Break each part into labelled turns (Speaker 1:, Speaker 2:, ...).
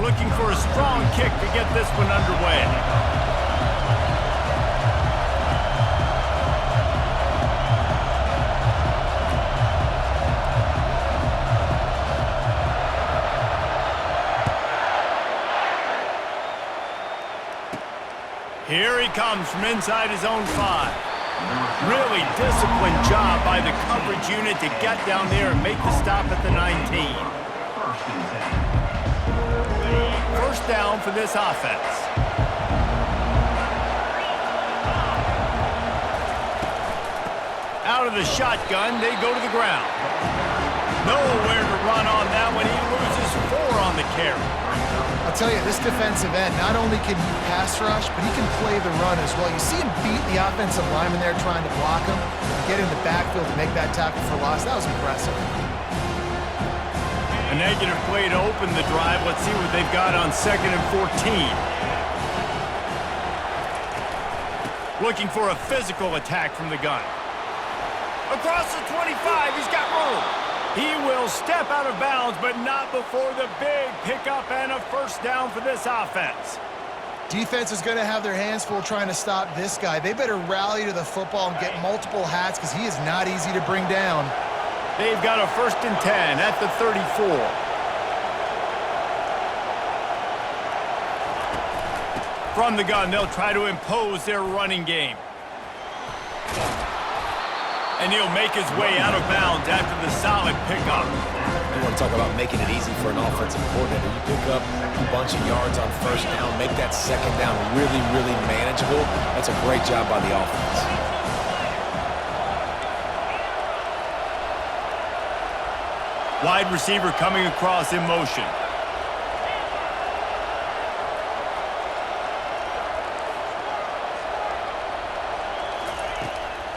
Speaker 1: looking for a strong kick to get this one underway. Here he comes from inside his own 5. Really disciplined job by the coverage unit to get down there and make the stop at the 19. First down for this offense. Out of the shotgun, they go to the ground. Nowhere to run on that one. He loses 4 on the carry.
Speaker 2: I'll tell you, this defensive end, not only can he pass rush, but he can play the run as well. You see him beat the offensive lineman there trying to block him, get in the backfield to make that tackle for loss. That was impressive.
Speaker 1: A negative play to open the drive. Let's see what they've got on 2nd and 14. Looking for a physical attack from the gun. Across the 25, he's got room. He will step out of bounds, but not before the big pickup and a first down for this offense.
Speaker 2: Defense is going to have their hands full trying to stop this guy. They better rally to the football and get multiple hats because he is not easy to bring down.
Speaker 1: They've got a 1st and 10 at the 34. From the gun, they'll try to impose their running game. And he'll make his way out of bounds after the solid pickup.
Speaker 3: You want to talk about making it easy for an offensive coordinator. You pick up a bunch of yards on 1st down, make that 2nd down really, really manageable. That's a great job by the offense.
Speaker 1: Wide receiver coming across in motion.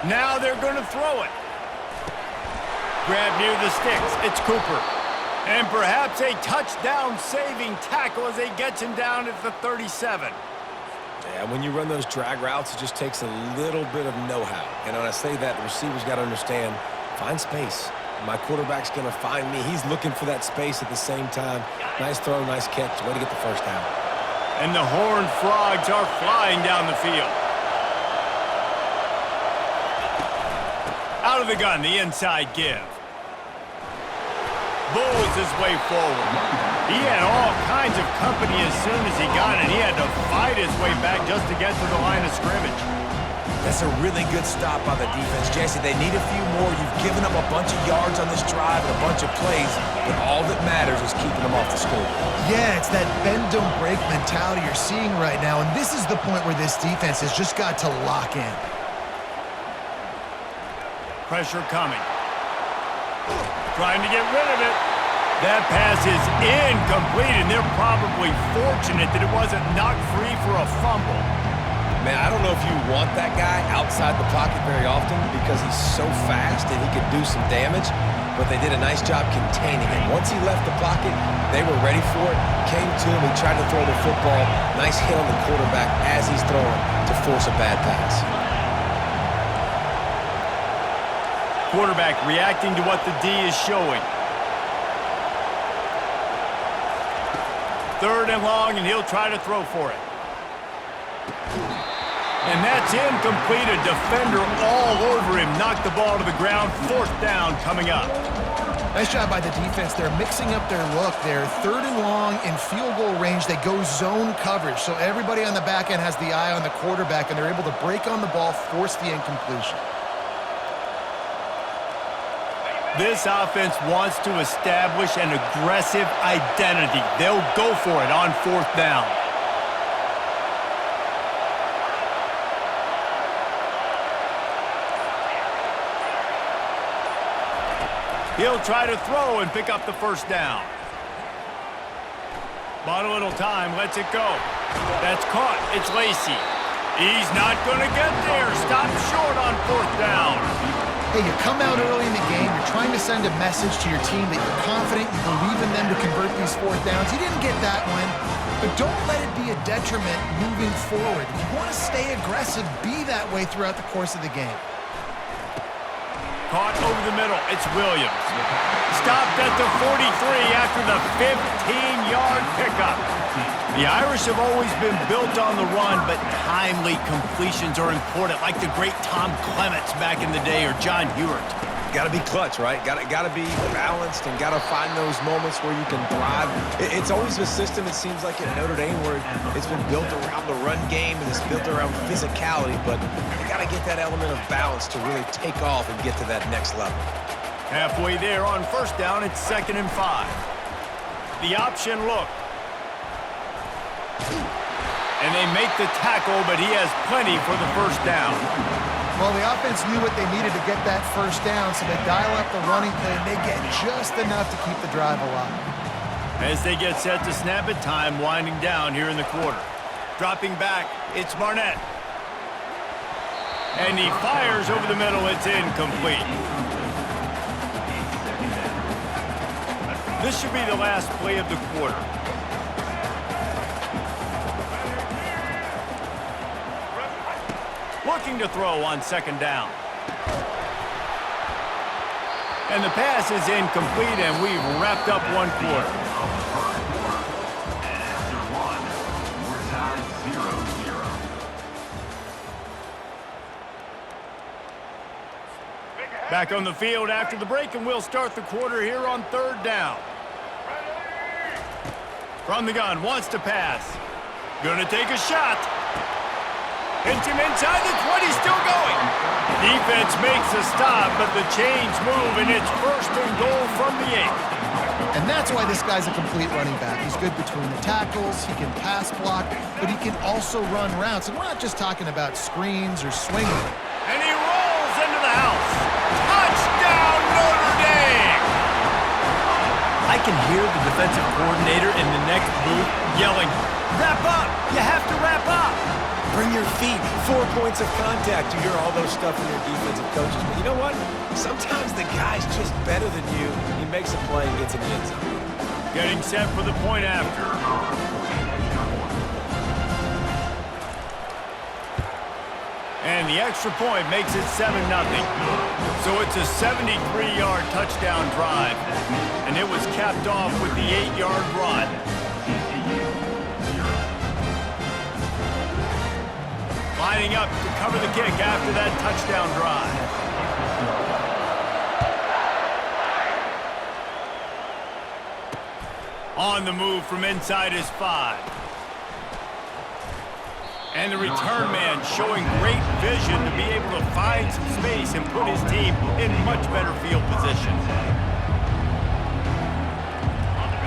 Speaker 1: Now they're going to throw it. Grab near the sticks. It's Cooper. And perhaps a touchdown-saving tackle as he gets him down at the 37.
Speaker 3: Yeah, when you run those drag routes, it just takes a little bit of know-how. And when I say that, the receiver's got to understand, find space. My quarterback's going to find me. He's looking for that space at the same time. Nice throw, nice catch. Way to get the first down.
Speaker 1: And the Horned Frogs are flying down the field. Out of the gun, the inside give. Blows his way forward. He had all kinds of company as soon as he got it. He had to fight his way back just to get to the line of scrimmage.
Speaker 3: That's a really good stop by the defense. Jesse, they need a few more. You've given up a bunch of yards on this drive and a bunch of plays, but all that matters is keeping them off the scoreboard.
Speaker 2: Yeah, it's that bend, don't break mentality you're seeing right now, and this is the point where this defense has just got to lock in.
Speaker 1: Pressure coming. Trying to get rid of it. That pass is incomplete, and they're probably fortunate that it wasn't knocked free for a fumble.
Speaker 3: Man, I don't know if you want that guy outside the pocket very often because he's so fast and he could do some damage, but they did a nice job containing him. Once he left the pocket, they were ready for it, came to him, he tried to throw the football. Nice hit on the quarterback as he's throwing to force a bad pass.
Speaker 1: Quarterback reacting to what the D is showing. 3rd and long, and he'll try to throw for it. And that's incomplete. A defender all over him. Knocked the ball to the ground. 4th down coming up.
Speaker 2: Nice job by the defense. They're mixing up their look. They're 3rd and long in field goal range. They go zone coverage. So everybody on the back end has the eye on the quarterback, and they're able to break on the ball, force the incompletion.
Speaker 1: This offense wants to establish an aggressive identity. They'll go for it on 4th down. He'll try to throw and pick up the 1st down. Bought a little time, lets it go. That's caught. It's Lacy. He's not going to get there. Stop short on 4th down.
Speaker 2: Hey, you come out early in the game, you're trying to send a message to your team that you're confident, you believe in them to convert these 4th downs. You didn't get that one, but don't let it be a detriment moving forward. If you want to stay aggressive, be that way throughout the course of the game.
Speaker 1: Caught over the middle. It's Williams. Stopped at the 43 after the 15-yard pickup. The Irish have always been built on the run, but timely completions are important, like the great Tom Clements back in the day or John Hewart.
Speaker 3: Got to be clutch, right? Got to be balanced and got to find those moments where you can thrive. It's always a system, it seems like, at Notre Dame where it's been built around the run game and it's built around physicality, but you got to get that element of balance to really take off and get to that next level.
Speaker 1: Halfway there on first down, it's 2nd and 5. The option look. And they make the tackle, but he has plenty for the first down.
Speaker 2: Well, the offense knew what they needed to get that first down, so they dial up the running play, and they get just enough to keep the drive alive.
Speaker 1: As they get set to snap it, time winding down here in the quarter. Dropping back, it's Barnett. And he fires over the middle. It's incomplete. This should be the last play of the quarter. Looking to throw on 2nd down. And the pass is incomplete, and we've wrapped up one quarter. Back on the field after the break, and we'll start the quarter here on 3rd down. From the gun, wants to pass. Gonna take a shot. Hits him inside the 20, still going. Defense makes a stop, but the chains move, and it's 1st and goal from the 8.
Speaker 2: And that's why this guy's a complete running back. He's good between the tackles, he can pass block, but he can also run routes. And we're not just talking about screens or swinging.
Speaker 1: And he rolls into the house. Touchdown, Notre Dame! I can hear the defensive coordinator in the next booth yelling, "Wrap up! You have to wrap up!"
Speaker 3: Bring your feet, 4 points of contact. You hear all those stuff from your defensive coaches. But you know what? Sometimes the guy's just better than you. He makes a play and gets in the end zone.
Speaker 1: Getting set for the point after. And the extra point makes it 7-0. So it's a 73-yard touchdown drive. And it was capped off with the 8-yard run. Lining up to cover the kick after that touchdown drive. On the move from inside his 5. And the return man showing great vision to be able to find some space and put his team in much better field position.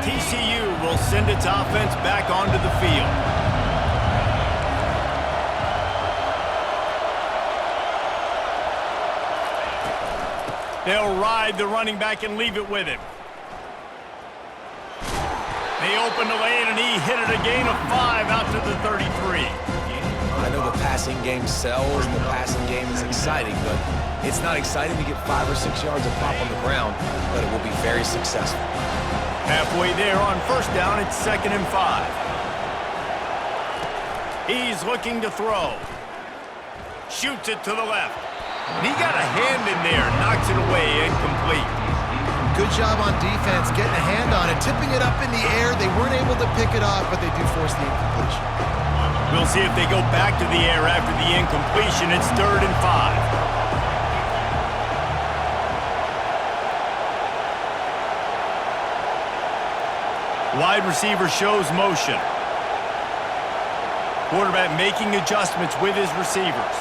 Speaker 1: TCU will send its offense back onto the field. They'll ride the running back and leave it with him. They open the lane, and he hit it a gain of 5 out to the 33.
Speaker 3: I know the passing game sells, and the passing game is exciting, but it's not exciting to get 5 or 6 yards of pop on the ground, but it will be very successful.
Speaker 1: Halfway there on first down, it's 2nd and 5. He's looking to throw. Shoots it to the left. And he got a hand in there, knocks it away, incomplete.
Speaker 2: Good job on defense, getting a hand on it, tipping it up in the air. They weren't able to pick it off, but they do force the incompletion.
Speaker 1: We'll see if they go back to the air after the incompletion. It's 3rd and 5. Wide receiver shows motion. Quarterback making adjustments with his receivers.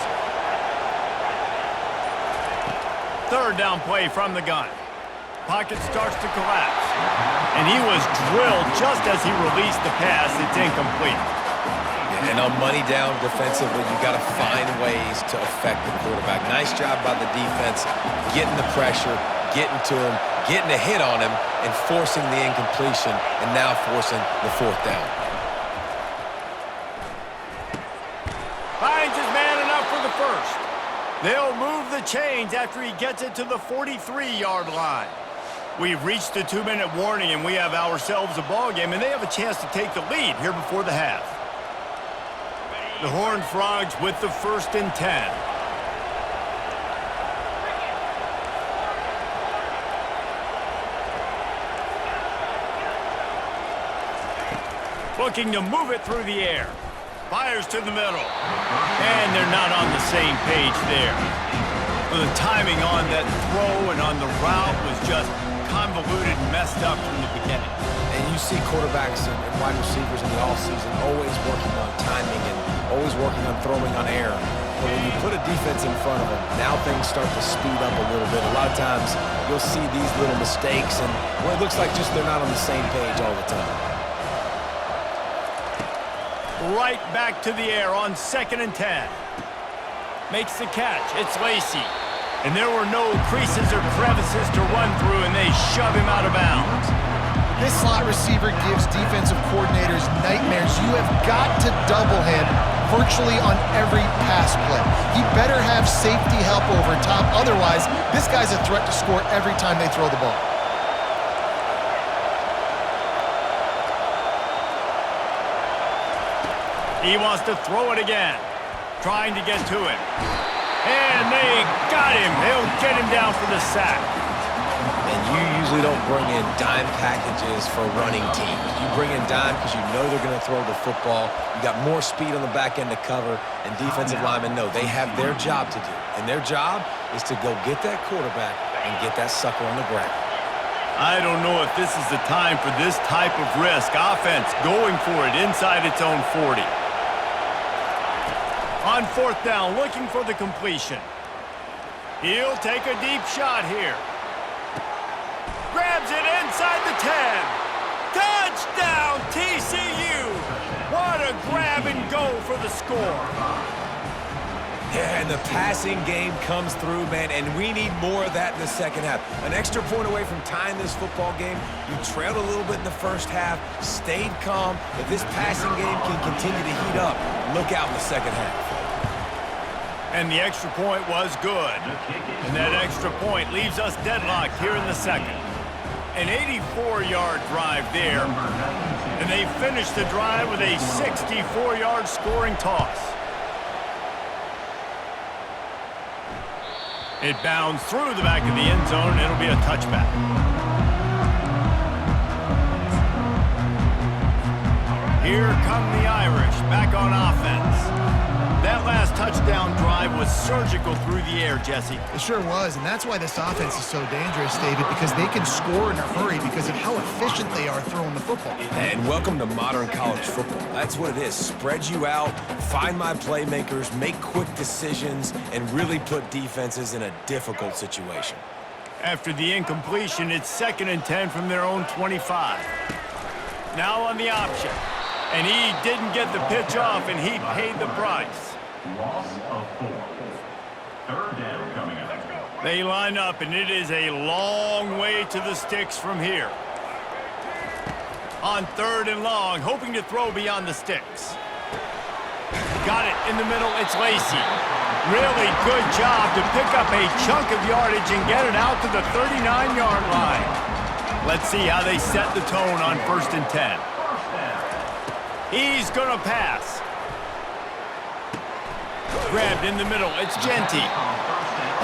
Speaker 1: 3rd down play from the gun. Pocket starts to collapse. And he was drilled just as he released the pass. It's incomplete.
Speaker 3: And on money down defensively, you got to find ways to affect the quarterback. Nice job by the defense, getting the pressure, getting to him, getting a hit on him, and forcing the incompletion, and now forcing the 4th down.
Speaker 1: Finds his man enough for the first. They'll move the chains after he gets it to the 43-yard line. We've reached the 2-minute warning, and we have ourselves a ball game, and they have a chance to take the lead here before the half. The Horned Frogs with the 1st and 10. Looking to move it through the air. Fires to the middle. And they're not on the same page there. Well, the timing on that throw and on the route was just convoluted and messed up from the beginning.
Speaker 3: And you see quarterbacks and wide receivers in the offseason always working on timing and always working on throwing on air. But when you put a defense in front of them, now things start to speed up a little bit. A lot of times you'll see these little mistakes, and well, it looks like just they're not on the same page all the time.
Speaker 1: Right back to the air on 2nd and 10. Makes the catch. It's Lacy. And there were no creases or crevices to run through, and they shove him out of bounds.
Speaker 2: This slot receiver gives defensive coordinators nightmares. You have got to double him virtually on every pass play. He better have safety help over top. Otherwise, this guy's a threat to score every time they throw the ball.
Speaker 1: He wants to throw it again. Trying to get to him. And they got him. They'll get him down for the sack.
Speaker 3: And you usually don't bring in dime packages for running teams. You bring in dime because you know they're going to throw the football. You got more speed on the back end to cover, and defensive linemen know they have their job to do. And their job is to go get that quarterback and get that sucker on the ground.
Speaker 1: I don't know if this is the time for this type of risk. Offense going for it inside its own 40. On 4th down, looking for the completion. He'll take a deep shot here. Grabs it inside the 10. Touchdown, TCU! What a grab and go for the score.
Speaker 3: Yeah, and the passing game comes through, man, and we need more of that in the second half. An extra point away from tying this football game. You trailed a little bit in the first half, stayed calm. If this passing game can continue to heat up, look out in the second half.
Speaker 1: And the extra point was good. And that extra point leaves us deadlocked here in the second. An 84-yard drive there. And they finish the drive with a 64-yard scoring toss. It bounds through the back of the end zone, and it'll be a touchback. Here come the Irish, back on offense. That last touchdown drive was surgical through the air, Jesse.
Speaker 2: It sure was, and that's why this offense is so dangerous, David, because they can score in a hurry because of how efficient they are throwing the football.
Speaker 3: And welcome to modern college football. That's what it is. Spread you out, find my playmakers, make quick decisions, and really put defenses in a difficult situation.
Speaker 1: After the incompletion, it's 2nd and 10 from their own 25. Now on the option. And he didn't get the pitch off, and he paid the price.
Speaker 4: Loss of 4. 3rd down coming up.
Speaker 1: They line up, and it is a long way to the sticks from here. On 3rd and long, hoping to throw beyond the sticks. Got it in the middle. It's Lacy. Really good job to pick up a chunk of yardage and get it out to the 39-yard line. Let's see how they set the tone on 1st and 10. He's going to pass. Grabbed in the middle. It's Genty.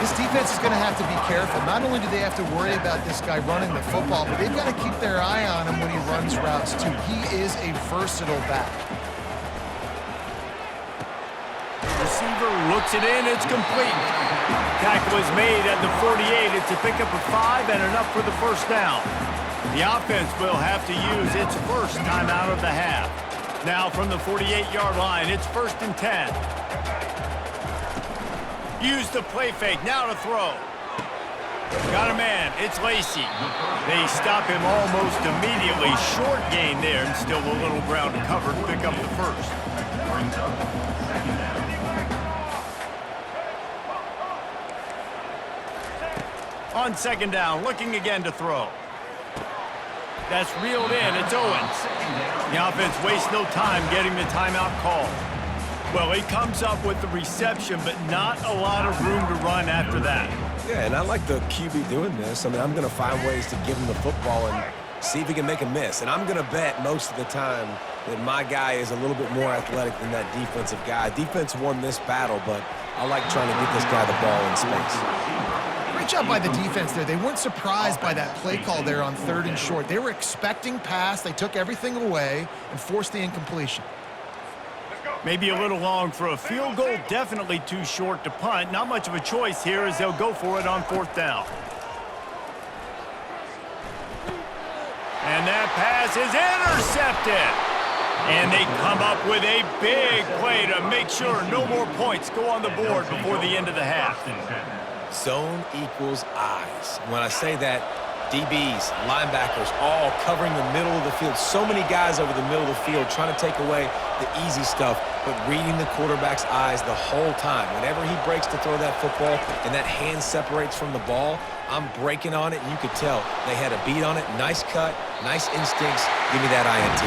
Speaker 2: This defense is going to have to be careful. Not only do they have to worry about this guy running the football, but they've got to keep their eye on him when he runs routes, too. He is a versatile back.
Speaker 1: Receiver looks it in. It's complete. Tackle is made at the 48. It's a pickup of 5 and enough for the 1st down. The offense will have to use its first time out of the half. Now from the 48-yard line, it's 1st and 10. Use the play fake, now to throw. Got a man, it's Lacy. They stop him almost immediately. Short gain there, and still a little ground to cover to pick up the 1st.
Speaker 4: Brings up 2nd down.
Speaker 1: On 2nd down, looking again to throw. That's reeled in, it's Owens. The offense wastes no time getting the timeout called. Well, he comes up with the reception, but not a lot of room to run after that.
Speaker 3: Yeah, and I like the QB doing this. I mean, I'm going to find ways to give him the football and see if he can make a miss. And I'm going to bet most of the time that my guy is a little bit more athletic than that defensive guy. Defense won this battle, but I like trying to get this guy the ball in space.
Speaker 2: Great job by the defense there. They weren't surprised by that play call there on 3rd and short. They were expecting pass. They took everything away and forced the incompletion.
Speaker 1: Maybe a little long for a field goal, definitely too short to punt. Not much of a choice here as they'll go for it on 4th down. And that pass is intercepted. And they come up with a big play to make sure no more points go on the board before the end of the half.
Speaker 3: Zone equals eyes. When I say that, DBs, linebackers, all covering the middle of the field. So many guys over the middle of the field trying to take away the easy stuff, but reading the quarterback's eyes the whole time. Whenever he breaks to throw that football and that hand separates from the ball, I'm breaking on it, and you could tell they had a beat on it. Nice cut, nice instincts. Give me that INT.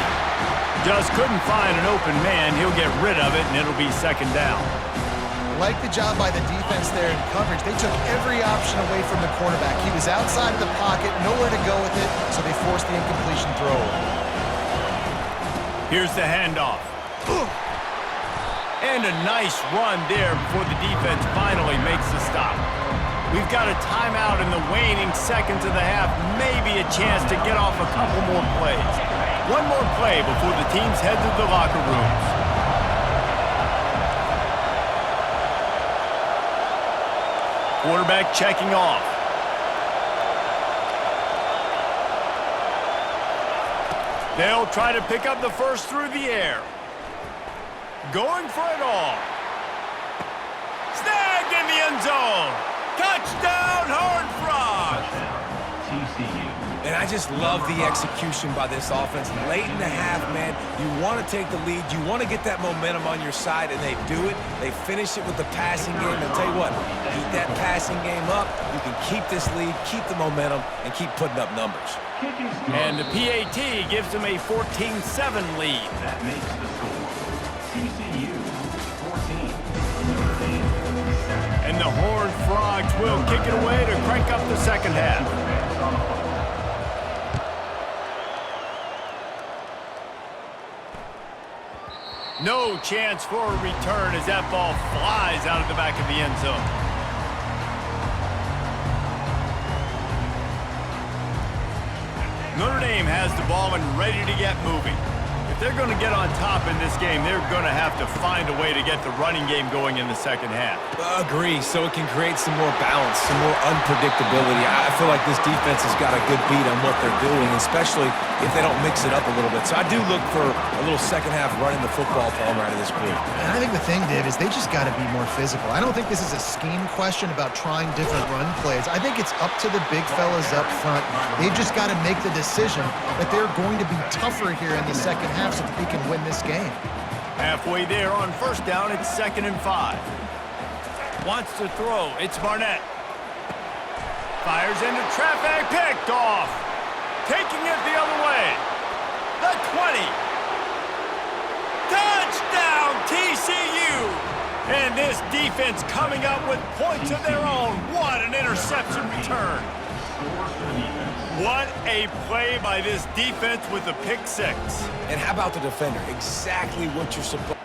Speaker 1: Just couldn't find an open man. He'll get rid of it, and it'll be 2nd down.
Speaker 2: Like the job by the defense there in coverage. They took every option away from the quarterback. He was outside of the pocket, nowhere to go with it, so they forced the incompletion throw.
Speaker 1: Here's the handoff. And a nice run there before the defense finally makes the stop. We've got a timeout in the waning seconds of the half, maybe a chance to get off a couple more plays. One more play before the teams head to the locker rooms. Quarterback checking off. They'll try to pick up the first through the air. Going for it all. Snagged in the end zone. Touchdown, Horned Frogs.
Speaker 4: TCU.
Speaker 3: And I just love the execution by this offense. Late in the half, man, you want to take the lead. You want to get that momentum on your side, and they do it. They finish it with the passing game. And tell you what, keep that passing game up. You can keep this lead, keep the momentum, and keep putting up numbers.
Speaker 1: And the PAT gives them a 14-7 lead.
Speaker 4: That makes the score. TCU 14. Notre Dame 7.
Speaker 1: And the Horned Frogs will kick it away to crank up the second half. No chance for a return as that ball flies out of the back of the end zone. Notre Dame has the ball and ready to get moving. If they're going to get on top in this game, they're going to have to find a way to get the running game going in the second half.
Speaker 3: Agree, so it can create some more balance, some more unpredictability. I feel like this defense has got a good beat on what they're doing, especially if they don't mix it up a little bit. So I do look for a little second half running the football from out of this group.
Speaker 2: And I think the thing, Dave, is they just got to be more physical. I don't think this is a scheme question about trying different run plays. I think it's up to the big fellas up front. They've just got to make the decision that they're going to be tougher here in the second half so that they can win this game.
Speaker 1: Halfway there on 1st down, it's 2nd and 5. Wants to throw, it's Barnett. Fires into traffic, picked off. Taking it the other way. The 20. Touchdown, TCU! And this defense coming up with points of their own. What an interception return. What a play by this defense with the pick 6.
Speaker 3: And how about the defender? Exactly what you're supposed